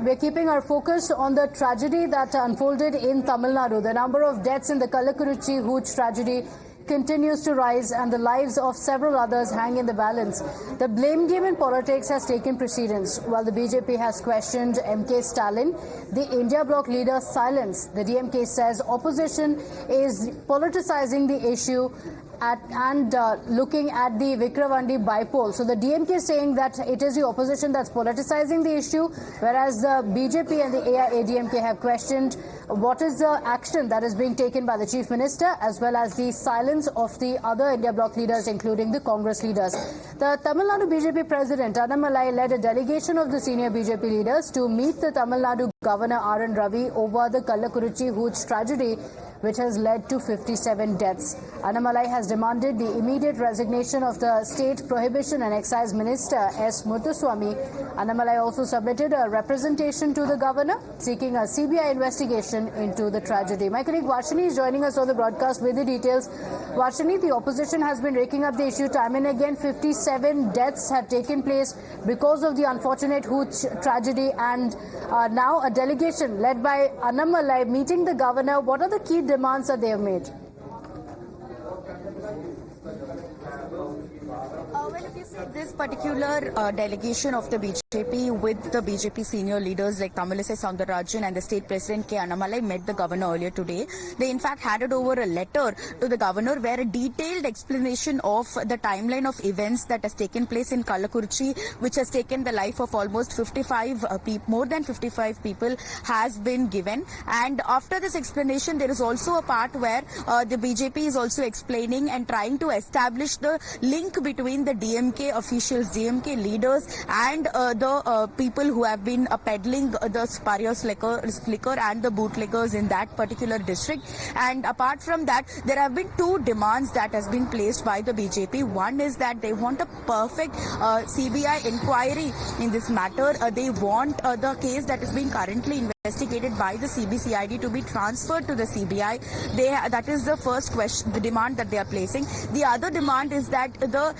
we're keeping our focus on the tragedy that unfolded in Tamil Nadu. The number of deaths in the Kallakurichi Hooch tragedy continues to rise and the lives of several others hang in the balance. The blame game in politics has taken precedence. While the BJP has questioned MK Stalin, the India bloc leader silenced. The DMK says opposition is politicizing the issue and looking at the Vikravandi bypoll. So the DMK is saying that it is the opposition that's politicizing the issue, whereas the BJP and the AIADMK have questioned what is the action that is being taken by the Chief Minister, as well as the silence of the other India bloc leaders, including the Congress leaders. The Tamil Nadu BJP President Annamalai led a delegation of the senior BJP leaders to meet the Tamil Nadu Governor R.N. Ravi over the Kallakurichi Hooch tragedy, which has led to 57 deaths. Annamalai has demanded the immediate resignation of the State Prohibition and Excise Minister S. Muthuswamy. Annamalai also submitted a representation to the Governor seeking a CBI investigation into the tragedy. My colleague Varshini is joining us on the broadcast with the details. Varshini, the opposition has been raking up the issue time and again. 57 deaths have taken place because of the unfortunate Hooch tragedy, and now a delegation led by Annamalai meeting the Governor. What are the key demands that they have made? Well, if you see this particular delegation of the BJP with the BJP senior leaders like Tamilisai Soundararajan and the state president K. Annamalai met the governor earlier today. They in fact handed over a letter to the governor where a detailed explanation of the timeline of events that has taken place in Kallakurichi, which has taken the life of almost 55 more than 55 people, has been given. And after this explanation, there is also a part where the BJP is also explaining and trying to establish the link between the DMK officials, DMK leaders and the people who have been peddling the spurious liquor and the bootleggers in that particular district. And apart from that, there have been two demands that has been placed by the BJP. One is that they want a perfect CBI inquiry in this matter. They want the case that is being currently investigated by the CBCID to be transferred to the CBI. That is the first question, the demand that they are placing. The other demand is that the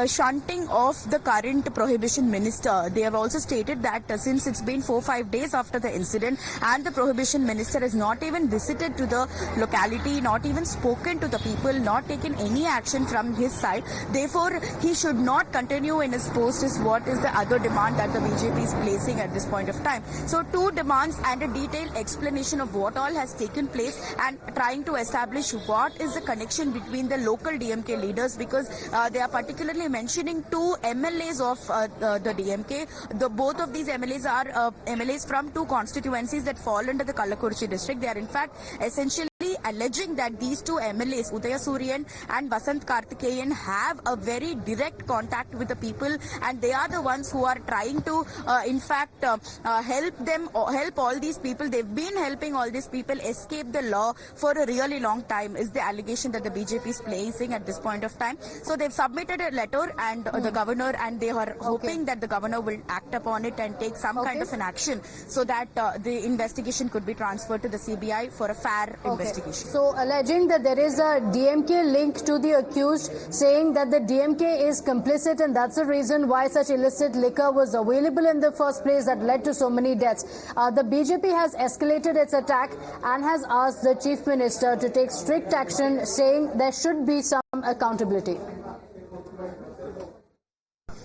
shunting of the current prohibition minister. They have also stated that since it's been 4-5 days after the incident and the prohibition minister has not even visited to the locality, not even spoken to the people, not taken any action from his side, therefore he should not continue in his post, is what is the other demand that the BJP is placing at this point of time. So two demands and a detailed explanation of what all has taken place, and trying to establish what is the connection between the local DMK leaders, because they are particularly mentioning two MLAs of the DMK. Both of these MLAs are MLAs from two constituencies that fall under the Kallakurichi district. They are in fact essentially alleging that these two MLAs, Udaya Suryan and Vasant Karthikeyan, have a very direct contact with the people, and they are the ones who are trying to in fact help all these people. They've been helping all these people escape the law for a really long time, is the allegation that the BJP is placing at this point of time. So they've submitted a letter and the governor, and they are hoping that the governor will act upon it and take some kind of an action so that the investigation could be transferred to the CBI for a fair investigation. So alleging that there is a DMK link to the accused, saying that the DMK is complicit and that's the reason why such illicit liquor was available in the first place that led to so many deaths. The BJP has escalated its attack and has asked the Chief Minister to take strict action, saying there should be some accountability.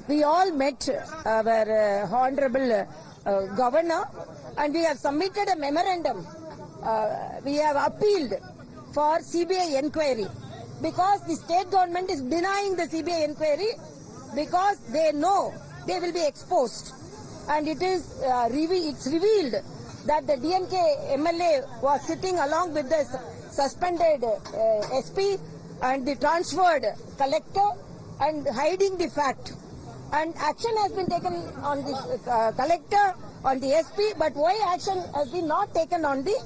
We all met our Honorable Governor, and we have submitted a memorandum. We have appealed for CBI inquiry because the state government is denying the CBI inquiry because they know they will be exposed, and it's revealed that the DMK MLA was sitting along with the suspended SP and the transferred collector and hiding the fact. And action has been taken on the collector, on the SP, but why action has been not taken on the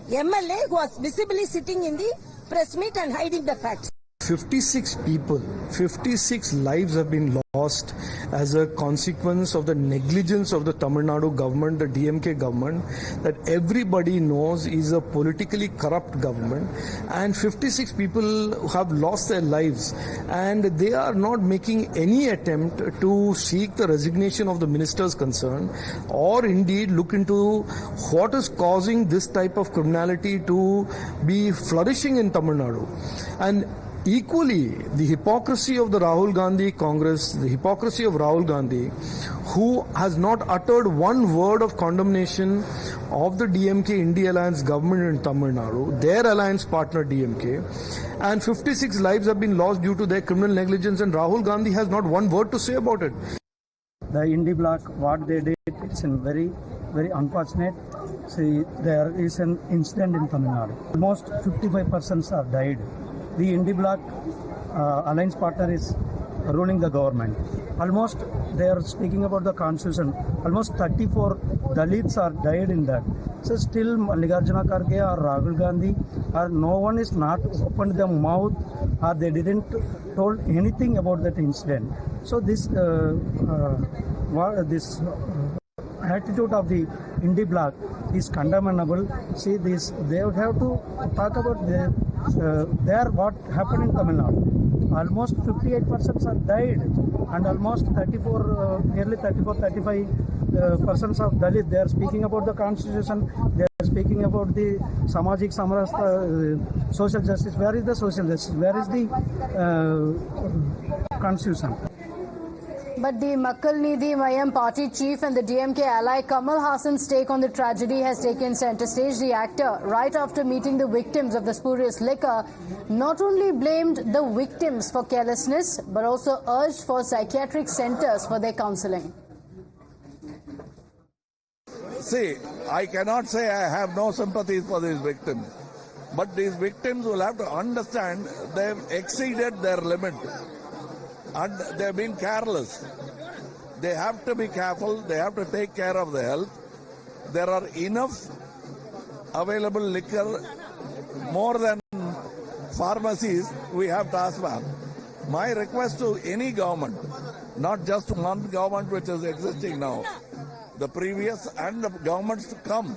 MLA who was visibly sitting in the press meet and hiding the facts? 56 people, 56 lives have been lost as a consequence of the negligence of the Tamil Nadu government, the DMK government, that everybody knows is a politically corrupt government, and 56 people have lost their lives, and they are not making any attempt to seek the resignation of the ministers concerned, or indeed look into what is causing this type of criminality to be flourishing in Tamil Nadu. And equally, the hypocrisy of the Rahul Gandhi Congress, the hypocrisy of Rahul Gandhi, who has not uttered one word of condemnation of the DMK India Alliance government in Tamil Nadu, their alliance partner DMK, and 56 lives have been lost due to their criminal negligence, and Rahul Gandhi has not one word to say about it. The Indie Block, what they did, it's very, very unfortunate. See, there is an incident in Tamil Nadu. Almost 55 persons have died. The Indie Block alliance partner is ruling the government. Almost, they are speaking about the constitution. Almost 34 Dalits are died in that. So still Mallikarjuna Kharge or Rahul Gandhi or no one is not opened their mouth or they didn't told anything about that incident. So this attitude of the Indie Block is condemnable. See this, they have to talk about what happened in Tamil Nadu. Almost 58 persons have died and almost 35 persons of Dalit. They are speaking about the constitution. They are speaking about the Samajik Samarastha, social justice. Where is the social justice? Where is the constitution? But the Makkal Nidhi Mayam party chief and the DMK ally Kamal Hassan's take on the tragedy has taken centre stage. The actor, right after meeting the victims of the spurious liquor, not only blamed the victims for carelessness, but also urged for psychiatric centres for their counselling. See, I cannot say I have no sympathies for these victims. But these victims will have to understand they've exceeded their limit. And they've been careless. They have to be careful. They have to take care of their health. There are enough available liquor, more than pharmacies. We have TASMAP. My request to any government, not just one government which is existing now, the previous and the governments to come,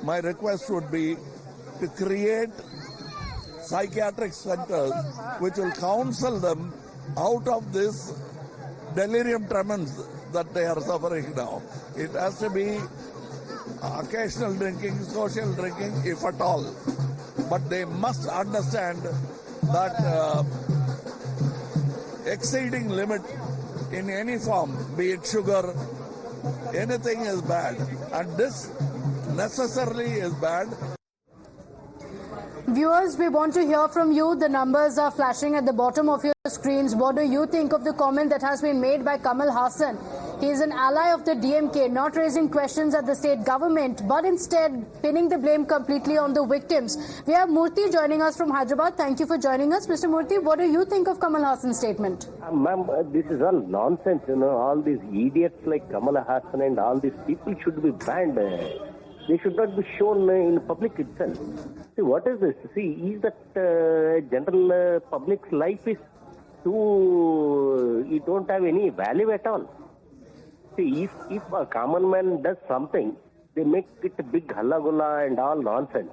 my request would be to create psychiatric centers which will counsel them out of this delirium tremens that they are suffering now. It has to be occasional drinking, social drinking, if at all. But they must understand that exceeding limit in any form, be it sugar, anything is bad. And this necessarily is bad. Viewers, we want to hear from you. The numbers are flashing at the bottom of your screens. What do you think of the comment that has been made by Kamal Hassan? He is an ally of the DMK, not raising questions at the state government, but instead pinning the blame completely on the victims. We have Murthy joining us from Hyderabad. Thank you for joining us. Mr. Murthy, what do you think of Kamal Hassan's statement? Ma'am, this is all nonsense. All these idiots like Kamal Hassan and all these people should be banned. They should not be shown in public itself. See, what is this? See, is that general public's life is too, you don't have any value at all. See, if a common man does something, they make it a big halla-gulla and all nonsense.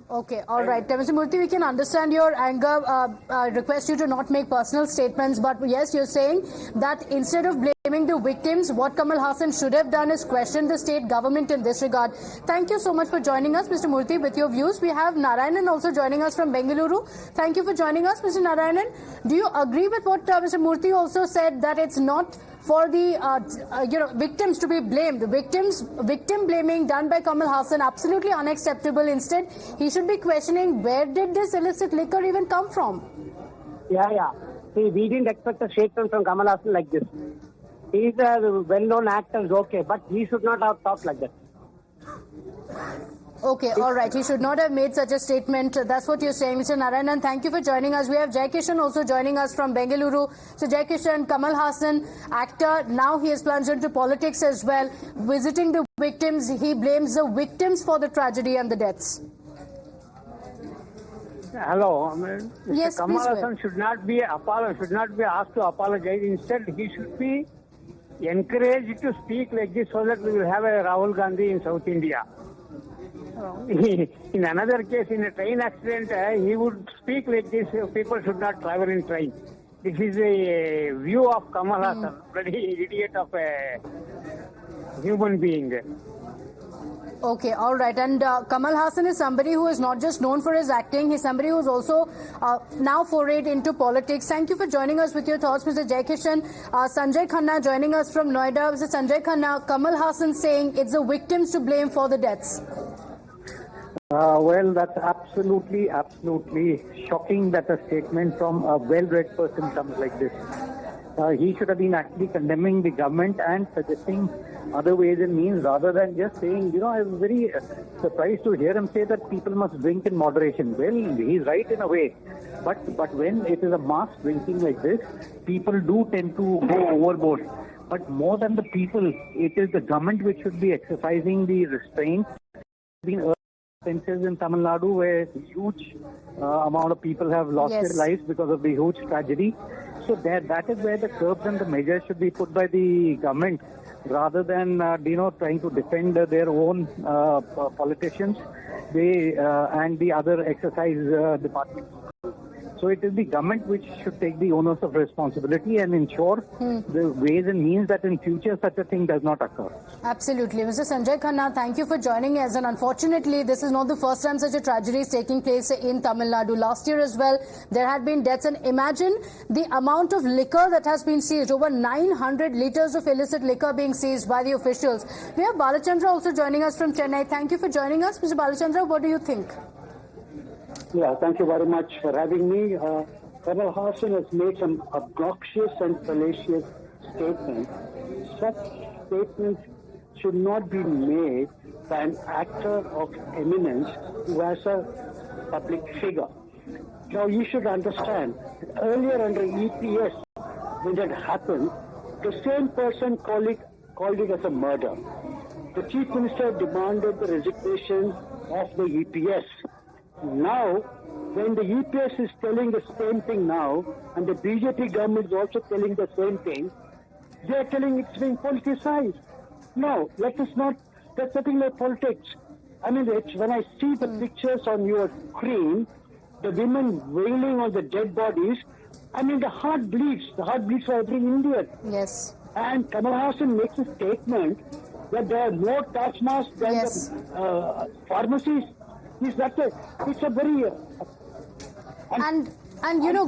Okay, all right. Mr. Murthy, we can understand your anger. I request you to not make personal statements. But yes, you're saying that instead of blaming the victims, what Kamal Hassan should have done is question the state government in this regard. Thank you so much for joining us, Mr. Murthy, with your views. We have Narayanan also joining us from Bengaluru. Thank you for joining us, Mr. Narayanan. Do you agree with what Mr. Murthy also said, that it's not for the victims to be blamed? Victim blaming done by Kamal Hassan, absolutely unacceptable. Instead, he should be questioning, where did this illicit liquor even come from? Yeah. See, we didn't expect a statement from Kamal Hassan like this. He is a well-known actor, okay, but he should not have talked like that. Okay, all right. He should not have made such a statement. That's what you're saying, Mr. Narayanan. Thank you for joining us. We have Jai Kishan also joining us from Bengaluru. So Jai Kishan, Kamal Hassan, actor, now he has plunged into politics as well. Visiting the victims, he blames the victims for the tragedy and the deaths. Hello. I mean, Mr. Yes, Kamal please, Hassan should not be asked to apologize. Instead, he should be encouraged to speak like this so that we will have a Rahul Gandhi in South India. In another case, in a train accident, he would speak like this. People should not travel in train. This is a view of Kamal Hassan, bloody idiot of a human being. Okay, all right. And Kamal Hassan is somebody who is not just known for his acting, he's somebody who's also now forayed into politics. Thank you for joining us with your thoughts, Mr. Jaikishan. Sanjay Khanna joining us from Noida. Mr. Sanjay Khanna, Kamal Hassan saying it's the victims to blame for the deaths. Well, that's absolutely shocking that a statement from a well-read person comes like this. He should have been actually condemning the government and suggesting other ways and means rather than just saying, I was very surprised to hear him say that people must drink in moderation. Well, he's right in a way. But when it is a mass drinking like this, people do tend to go overboard. But more than the people, it is the government which should be exercising the restraint. Instances in Tamil Nadu where huge amount of people have lost their lives because of the huge tragedy. So that is where the curbs and the measures should be put by the government rather than trying to defend their own politicians and the other exercise departments. So it is the government which should take the onus of responsibility and ensure the ways and means that in future such a thing does not occur. Absolutely. Mr. Sanjay Khanna, thank you for joining us. And unfortunately, this is not the first time such a tragedy is taking place in Tamil Nadu. Last year as well, there had been deaths. And imagine the amount of liquor that has been seized. Over 900 litres of illicit liquor being seized by the officials. We have Balachandra also joining us from Chennai. Thank you for joining us. Mr. Balachandra, what do you think? Yeah, thank you very much for having me. Kamal Hassan has made some obnoxious and fallacious statements. Such statements should not be made by an actor of eminence who has a public figure. Now, you should understand, earlier under EPS, when that happened, the same person called it as a murder. The Chief Minister demanded the resignation of the EPS. Now, when the EPS is telling the same thing now, and the BJP government is also telling the same thing, they are telling it's being politicized. No, that's nothing like politics. I mean, when I see the pictures on your screen, the women wailing on the dead bodies, I mean, the heart bleeds for every Indian. Yes. And Kamal Hassan makes a statement that there are more tax masks than the pharmacies. It's a very... And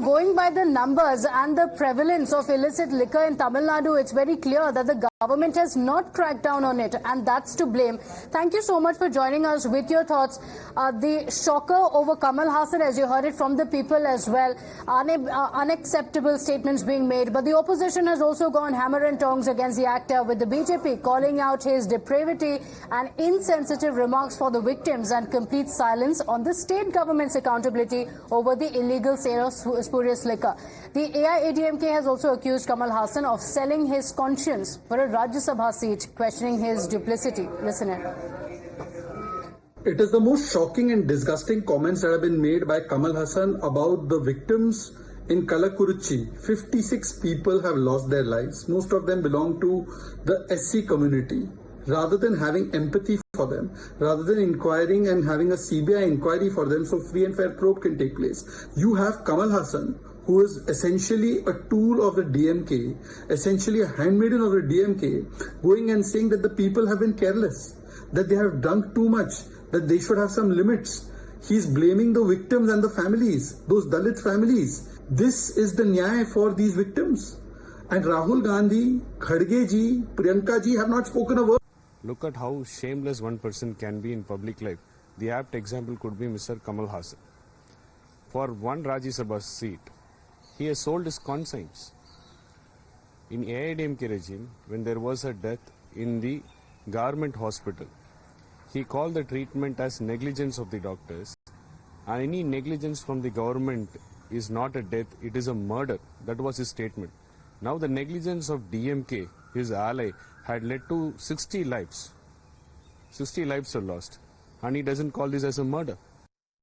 going by the numbers and the prevalence of illicit liquor in Tamil Nadu, it's very clear that the government has not cracked down on it, and that's to blame. Thank you so much for joining us with your thoughts. The shocker over Kamal Hassan, as you heard it from the people as well, unacceptable statements being made. But the opposition has also gone hammer and tongs against the actor, with the BJP calling out his depravity and insensitive remarks for the victims and complete silence on the state government's accountability over the illegal sale of spurious liquor. The AIADMK has also accused Kamal Hassan of selling his conscience for a Rajya Sabha seat, questioning his duplicity. Listen in. It is the most shocking and disgusting comments that have been made by Kamal Hassan about the victims in Kalakuruchi. 56 people have lost their lives. Most of them belong to the SC community. Rather than having empathy for them, rather than inquiring and having a CBI inquiry for them so free and fair probe can take place, you have Kamal Hassan, who is essentially a tool of the DMK, essentially a handmaiden of the DMK, going and saying that the people have been careless, that they have drunk too much, that they should have some limits. He's blaming the victims and the families, those Dalit families. This is the nyaya for these victims. And Rahul Gandhi, Khadge ji, Priyanka ji have not spoken a word. Look at how shameless one person can be in public life. The apt example could be Mr. Kamal Hassan. For one Rajya Sabha seat, he has sold his conscience. In AIADMK regime, when there was a death in the government hospital, he called the treatment as negligence of the doctors. And any negligence from the government is not a death, it is a murder. That was his statement. Now the negligence of DMK, his ally, had led to 60 lives. 60 lives were lost. And he doesn't call this as a murder.